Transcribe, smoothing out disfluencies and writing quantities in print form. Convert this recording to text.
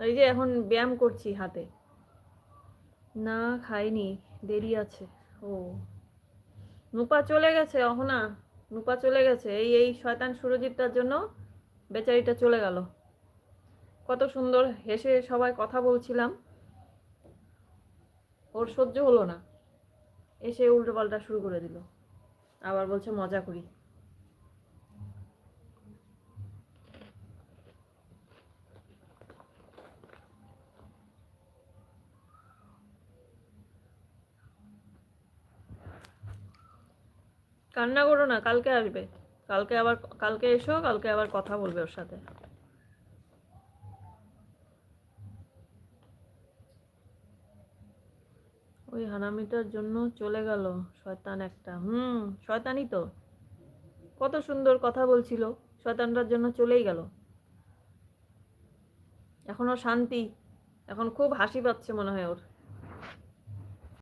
এই যে এখন ব্যায়াম করছি হাতে। না খাইনি, দেরি আছে। ও, নুপা চলে গেছে অহনা, নুপা চলে গেছে। এই শয়তান সুরজিৎটার জন্য বেচারিটা চলে গেল। কত সুন্দর হেসে সবাই কথা বলছিলাম, ওর সহ্য হলো না, এসে উল্টো পাল্টা শুরু করে দিল। আবার বলছে মজা করি। কান্না করো না, কালকে আসবে। কালকে আবার, কালকে এসো, কালকে আবার কথা বলবে ওর সাথে। ওই হানামিটার জন্য চলে গেল, শয়তান একটা। শয়তানই তো, কত সুন্দর কথা বলছিল, শয়তানটার জন্য চলেই গেল। এখনো শান্তি, এখন খুব হাসি পাচ্ছে মনে হয় ওর।